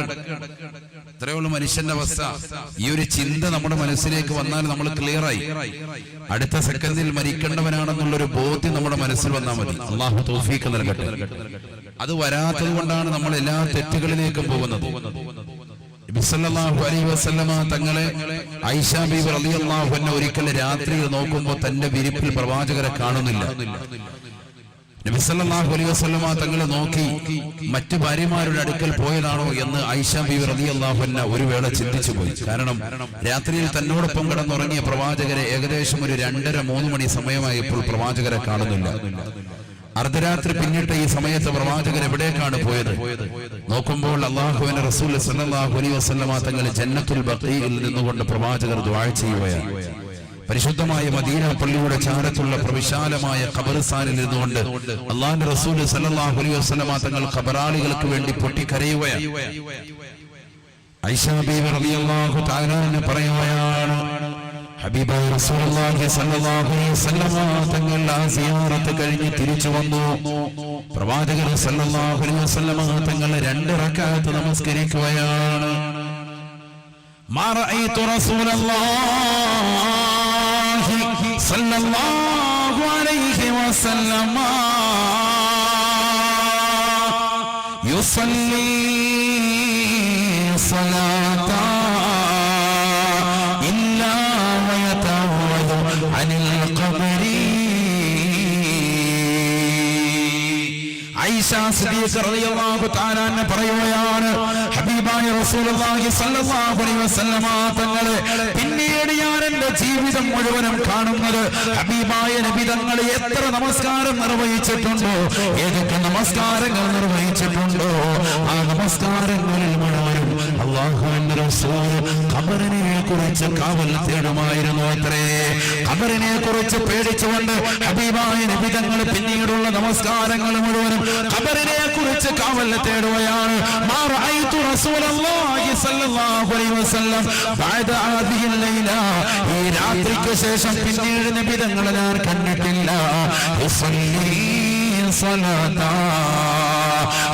ഇത്രയേ ഉള്ളൂ മനുഷ്യന്റെ അവസ്ഥ. ഈ ഒരു ചിന്ത നമ്മുടെ മനസ്സിലേക്ക് വന്നാൽ നമ്മൾ ക്ലിയറായി. അടുത്ത സെക്കൻഡിൽ മരിക്കേണ്ടവനാണെന്നുള്ളൊരു ബോധ്യം നമ്മുടെ മനസ്സിൽ വന്നാൽ മതി. അല്ലാഹു തൗഫീഖ് നൽകട്ടെ. അത് വരാത്തത് കൊണ്ടാണ് നമ്മൾ എല്ലാ തെറ്റുകളിലേക്കും പോകുന്നത്. നബി സല്ലല്ലാഹു അലൈഹി വസല്ലമ തങ്ങളെ ആയിഷ ബീവി റളിയല്ലാഹു അൻഹ ഒരിക്കൽ രാത്രിയിൽ നോക്കുമ്പോൾ തന്റെ വിരിപ്പിൽ പ്രവാചകരെ കാണുന്നില്ല. നബി സല്ലല്ലാഹു അലൈഹി വസല്ലമ തങ്ങളെ നോക്കി മറ്റു ഭാര്യമാരുടെ അടുക്കൽ പോയതാണോ എന്ന് ആയിഷ ബീവി റളിയല്ലാഹു അൻഹ ഒരു വേള ചിന്തിച്ചു പോയി. കാരണം രാത്രിയിൽ തന്നോടൊപ്പം കിടന്നുറങ്ങിയ പ്രവാചകരെ ഏകദേശം ഒരു 2:30-3 മണി സമയമായപ്പോൾ പ്രവാചകരെ കാണുന്നില്ല. അർദ്ധരാത്രി പിന്നിട്ട് ഈ സമയത്ത് പ്രവാചകർ എവിടേക്കാണ് പോയത്? നോക്കുമ്പോൾ അല്ലാഹുവിന്റെ റസൂൽ സല്ലല്ലാഹു അലൈഹി വസല്ലമ തങ്ങൾ ജന്നത്തുൽ ബഖീയിൽ നിന്നുകൊണ്ട് പ്രവാചകർ ദുആ ചെയ്യുകയാണ്. പരിശുദ്ധമായ മദീന പള്ളിയുടെ ചാരത്തുള്ള പ്രവിശാലമായ ഖബർസ്ഥാനിൽ നിന്നുകൊണ്ട് അല്ലാഹുവിന്റെ റസൂൽ സല്ലല്ലാഹു അലൈഹി വസല്ലമ തങ്ങൾ ഖബറാളികൾക്ക് വേണ്ടി പൊട്ടിക്കരയുകയാണ്. ആയിഷ ബീവി റളിയല്ലാഹു തആല അൻഹ പറയുകയാണ്, ഹബീബായ റസൂലുള്ളാഹി സ്വല്ലല്ലാഹു അലൈഹി വസല്ലമ തങ്ങൾ ആ സിയാറത്ത് കഴിഞ്ഞ് തിരിച്ചു വന്നു. പ്രവാചകർ സ്വല്ലല്ലാഹു അലൈഹി വസല്ലമ തങ്ങൾ 2 റക്അത്ത് നമസ്കരിക്കുകയാണ്. മാ റഅയ്തു റസൂലുള്ളാഹി സ്വല്ലല്ലാഹു അലൈഹി വസല്ലമ യുസല്ലി സ്വലാത്താ ആയിഷ സിദ്ദീഖ റളിയല്ലാഹു തആല അൻഹ പറയുകയാണ്, ഹബീബായ റസൂലുള്ളാഹി സ്വല്ലല്ലാഹു അലൈഹി വസല്ലമ തങ്ങളെ പിന്നീട് ഞാൻ എൻ്റെ ജീവിതം മുഴുവനും കാണുന്നത് ഹബീബായ നബി തങ്ങൾ എത്ര നമസ്കാരം നിർവഹിച്ചിട്ടുണ്ടോ, ഏതൊക്കെ നമസ്കാരങ്ങൾ നിർവഹിച്ചിട്ടുണ്ടോ, ആ നമസ്കാരങ്ങളിൽ മുഴുവനും അല്ലാഹുവിന്റെ റസൂൽ ഖബറിനെ കുറിച്ച് കാവൽ തേടുമായിരുന്നു അത്രേ. ഖബറിനെ കുറിച്ച് പേടിച്ചുകൊണ്ട് ഹബീബായ നബി തങ്ങൾ പിന്നീടുള്ള നമസ്കാരങ്ങൾ മുഴുവനും ഖബറിനെ കുറിച്ച് കാവൽ തേടുകയാണ്. മാ റഅയ്തു റസൂലുള്ളാഹി സ്വല്ലല്ലാഹു അലൈഹി വസല്ലം ബഅദ ഹാദിഹിൽ ലൈല, ഈ രാത്രിക്ക് ശേഷം പിന്നീട് നബി തങ്ങളെ ഞാൻ കണ്ടിട്ടില്ല. യുസല്ലി സ്വലാത്താ,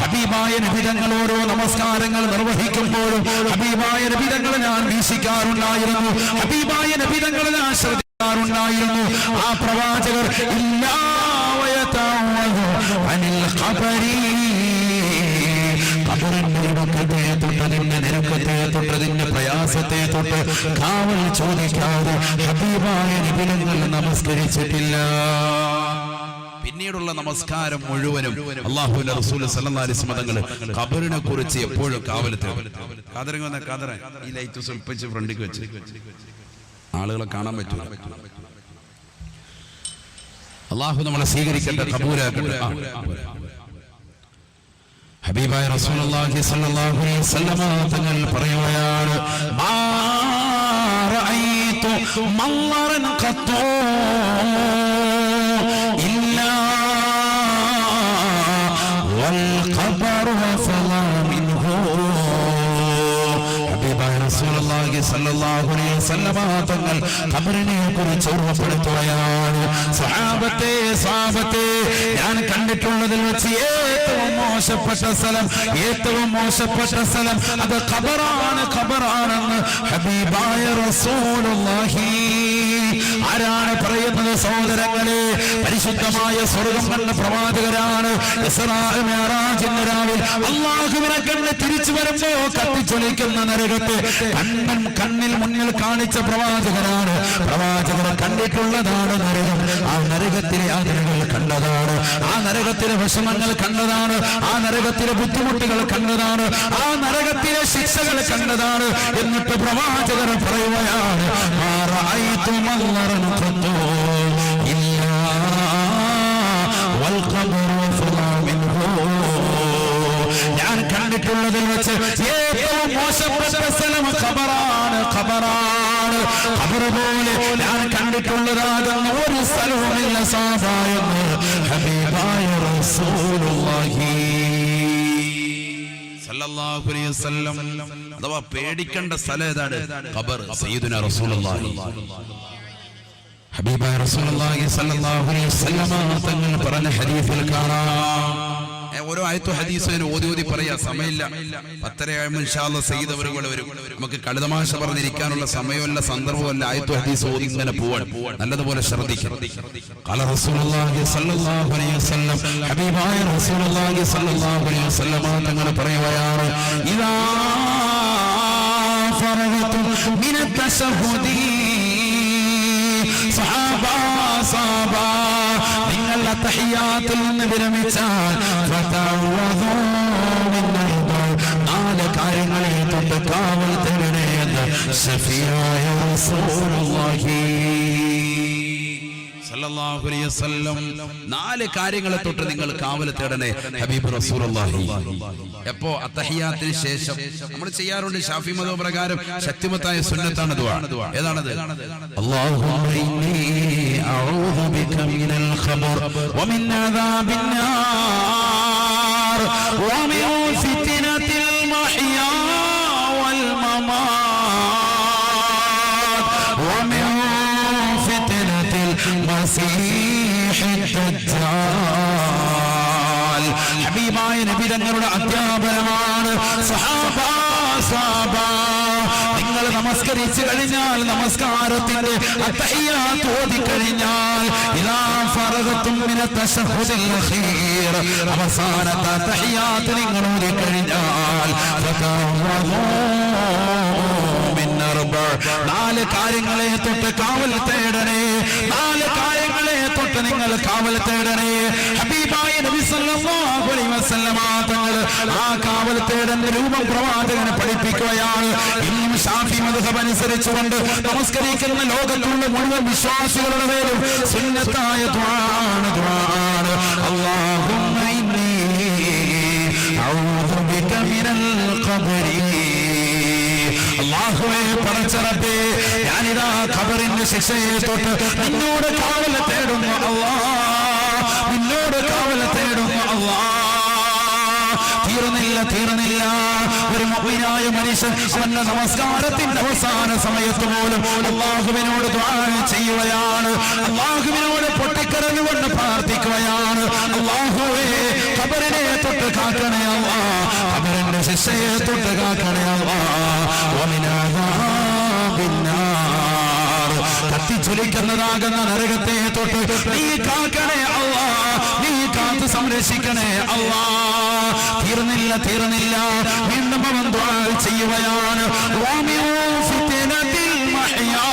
ഹബീബായ നബി തങ്ങൾ ഓരോ നമസ്കാരങ്ങൾ നിർവഹിക്കുമ്പോഴും ഹബീബായ നബി തങ്ങളെ ഞാൻ വീക്ഷിക്കാറുണ്ടായിരുന്നു, ഹബീബായ നബി തങ്ങളെ ഞാൻ ശ്രദ്ധിക്കാറുണ്ടായിരുന്നു. ആ പ്രവാചകർ ഇല്ലാ വയതഅവദു അനിൽ ഖബരി, ഖബറിന്റെ ഇടക്കത്തെ തൊട്ടതിന്റെ നിരക്കത്തെ തൊട്ടതിന്റെ പ്രയാസത്തെ തൊട്ട് കാവൽ ചോദിക്കാതെ ഹബീബായ നബി തങ്ങൾ നമസ്കരിച്ചിട്ടില്ല. പിന്നീടുള്ള നമസ്കാരം മുഴുവനും അല്ലാഹുവിന്റെ റസൂൽ സല്ലല്ലാഹു അലൈഹി വസല്ലം തങ്ങൾ ഖബറിനെ കുറിച്ച് എപ്പോഴും കാവൽ തേടും. ഈ ലൈറ്റ് സ്വൽപ്പിച്ച് ഫ്രണ്ടിക്ക് വെച്ച് ആളുകളെ കാണാൻ പറ്റില്ല. അല്ലാഹു നമ്മളെ സ്വീകരിക്കട്ടെ, ഖബൂലാക്കട്ടെ. ഹബീബായ റസൂലുള്ളാഹി സ്വല്ലല്ലാഹു അലൈഹി വസല്ലം തങ്ങൾ പറയുകയാണ്, മാ റഅയ്തു മല്ലറൻ ഖത്തു ഇല്ലാ വൽ ഖബറു ഫലാ മിൻഹു. ഹബീബായ റസൂലുള്ളാഹി സ്വല്ലല്ലാഹു അലൈഹി വസല്ലം തങ്ങൾ ഖബറിനെ കുറിച്ച് ഓർമ്മപ്പെടുത്തുകയാണ്. സ്വഹാബത്തെ ഞാൻ കണ്ടിട്ടുള്ളതിൽ വെച്ച് ഏറ്റവും മോശപ്പെട്ട സ്ഥലം അത് ഖബറാണെന്ന് ഹബീബായ റസൂലുള്ളാഹി. ആരാണ് പറയുന്നത് സഹോദരങ്ങളെ? പരിശുദ്ധമായ സ്വർഗം കണ്ട പ്രവാചകരാണ്. ഇസ്രാ മിഅ്റാജിന്റെ രാവിൽ അല്ലാഹുവിനെ കണ്ട് തിരിച്ചു വരുമ്പോ കത്തിച്ചൊലിക്കുന്ന നരകത്തെ കണ്ണിൽ മുന്നിൽ കാണിച്ച പ്രവാചകരാണ്. പ്രവാചകർ കണ്ടിട്ടുള്ളതാണ് നരകം. ആ നരകത്തിലെ യാതനകൾ കണ്ടതാണ്, ആ നരകത്തിലെ വിഷമങ്ങൾ കണ്ടതാണ്, ആ നരകത്തിലെ ബുദ്ധിമുട്ടുകൾ കണ്ടതാണ്, ആ നരകത്തിലെ ശിക്ഷകൾ കണ്ടതാണ്. എന്നിട്ട് പ്രവാചകർ പറയുകയാണ്, മാ റഅയ്തു മല്ലറൻ ഖത്തു ഇല്ലാ വൽ ഖബറു ഫലാ മിൻഹു. ഞാൻ കണ്ടിട്ടുള്ളതിൽ വെച്ച് ഏറ്റവും മോശപ്പെട്ട സ്ഥലം ഖബറാണ്. ഖബർ പോലെ ഞാൻ കണ്ടിട്ടുള്ളതാകുന്ന ഒരു സ്ഥലവുമില്ല സാധാരണ ഹബീബായ റസൂലുള്ളാഹി സല്ലല്ലാഹു അലൈഹി വസല്ലം. അഥവാ പേടിക്കേണ്ട സ്ഥലം ഏതാണ്? ഖബർ. സയ്യിദുനാ റസൂലുള്ളാഹി ഹബീബായ റസൂലുള്ളാഹി സല്ലല്ലാഹു അലൈഹി വസല്ലം തങ്ങൾ പറഞ്ഞ ഹദീസിൽ കാണാം, ഓരോ ആയത്തും ഹദീസും ഓതി പറയാ, സമയമില്ല. 10:30 ഇൻഷാ അല്ലാഹ് സയ്യിദ് അവറുകൾ വരും. നമുക്ക് കളിതമാശ പറഞ്ഞിരിക്കാനുള്ള സമയമല്ല, സന്ദർഭമല്ല. ആയത്തും ഹദീസും ഓതി ഇങ്ങനെ പോവാൻ നല്ലതുപോലെ ശ്രദ്ധിക്കണം. ഖാല റസൂലുള്ളാഹി സ്വല്ലല്ലാഹു അലൈഹി വസല്ലം, ഹബീബായ റസൂലുള്ളാഹി സ്വല്ലല്ലാഹു അലൈഹി വസല്ലം തങ്ങൾ പറയുകയാണ്, ഇദാ ഫറഗതും മിനത് തശഹുദി സഹാബാ നിങ്ങൾ തഹിയ്യാത്തിൽ നിന്ന് വിരമിച്ചാൽ ഫതഅവദൂ മിൻ 4 കാര്യങ്ങളെ തൊട്ട് കാവൽ തേടണേ എന്ന് ശഫീആയ റസൂലുള്ളാഹി സല്ലല്ലാഹു അലൈഹി വസല്ലം 4 കാര്യങ്ങളെ തൊട്ട് നിങ്ങൾ കാവൽ തേടണേ ഹബീബ് റസൂലുള്ളാഹി. എപ്പോ? അത്തഹിയ്യാത്തിന് ശേഷം നമ്മൾ ചെയ്യാറുണ്ട്. ശാഫി മദ്ഹബ് പ്രകാരം ശക്തിമത്തായ സുന്നത്താണ് ദുആ. ഏതാണത്? അല്ലാഹുമ്മ ഇന്നി അഊദു ബിക മിനൽ ഖബർ വമിൻ അദാബിൻ നാർ വമിൻ ഫിത്നതിൽ മഹ്യാ വൽ മമാത് വമിൻ ഫിത്നതിൽ മസീഹ് ദജ്ജാൽ. ഹബീബായ നബി തങ്ങളുടെ അധ്യാപനമാണ്. സഹാബാ നിങ്ങൾ നമസ്കരിച്ചു കഴിഞ്ഞാൽ, നമസ്കാരത്തിന്റെ അത്തഹിയ്യാത്ത് ഓതി കഴിഞ്ഞാൽ, ഇദാ ഫറഗതും മിനത് തശഹുദിൽ അഖീർ അവസാനത്തെ അത്തഹിയ്യാത്ത് നിങ്ങൾ ഓതി കഴിഞ്ഞാൽ ഫതഅവദൂ മിൻ 4 കാര്യങ്ങളെ തൊട്ട് കാവൽ തേടണേ. 4 കാര്യങ്ങളെ തൊട്ട് നിങ്ങൾ കാവൽ തേടണേ. ഹബീബായ നബി സല്ലല്ലാഹു അലൈഹി വസല്ലം തങ്ങൾ ആ കാവൽ തേടേണ്ട രൂപം പ്രവാചകനെ പഠിപ്പിക്കുകയാണ്. ഇന്നും ശാഫി മദ്ഹബ് അനുസരിച്ചുകൊണ്ട് നമസ്കരിക്കുന്ന ലോകത്തുള്ള മുഴുവൻ വിശ്വാസികളുടെ പേരും സുന്നത്തായ ദുആണ്. അല്ലാഹുമ്മ ഇന്നി അഊദു ബിക മിനൽ ഖബരി. അല്ലാഹുവേ പടച്ചറബേ, ഞാനിതാ ഖബറിന്റെ ശിക്ഷയെ തൊട്ട് നിന്നോട് കാവൽ തേടുന്നു അല്ലാഹ്, നിന്നോട് കാവൽ തേടുന്നു അല്ലാഹ്. തീർന്നില്ല. ഒരു മുഅ്മിനായ മനുഷ്യൻ അവന്റെ നമസ്കാരത്തിന്റെ അവസാന സമയത്ത് പോലും അല്ലാഹുവിനോട് ദുആ ചെയ്യുകയാണ്, അല്ലാഹുവിനോട് പൊട്ടിക്കരഞ്ഞുകൊണ്ട് പ്രാർത്ഥിക്കുകയാണ്. അല്ലാഹുവേ, ഖബറിനെ തൊട്ട് കാക്കണേ അല്ലാഹ്, ഖബറിന്റെ ശിക്ഷയെ തൊട്ട് കാക്കണേ അല്ലാഹ്. വമിൻ അദാബിൻ നാർ കത്തിച്ചൊലിക്കുന്നതാകുന്ന നരകത്തെ തൊട്ട് നീ കാക്കണേ അല്ലാഹ്, നീ കാത്ത് സംരക്ഷിക്കണേ അല്ലാഹ്. തീർന്നില്ല. വീണ്ടും അവൻ ദുആ ചെയ്യുകയാണ്. വമിൻ ഫിത്നതിൽ മഹ്യാ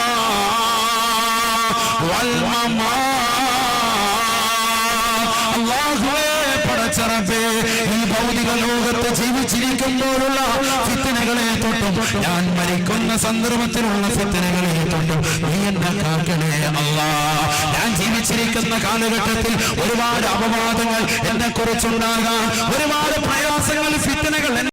വൽ മമാത്. അല്ലാഹുവേ പടച്ചറബേ, ഈ ഭൗതിക ലോകത്ത് ജീവിച്ചിരിക്കുമ്പോഴുള്ള ഫിത്നകളെ തൊട്ടും ഞാൻ മരിക്കുന്ന സന്ദർഭത്തിലുള്ള ഫിത്നകളെ തൊട്ടും നീ എന്നെ കാക്കണേ അല്ലാഹ്. ഞാൻ ജീവിച്ചിരിക്കുന്ന കാലഘട്ടത്തിൽ ഒരുപാട് അപവാദങ്ങൾ എന്നെ കുറിച്ചുണ്ടാകാം, ഒരുപാട് പ്രയാസങ്ങൾ, ഫിത്നകൾ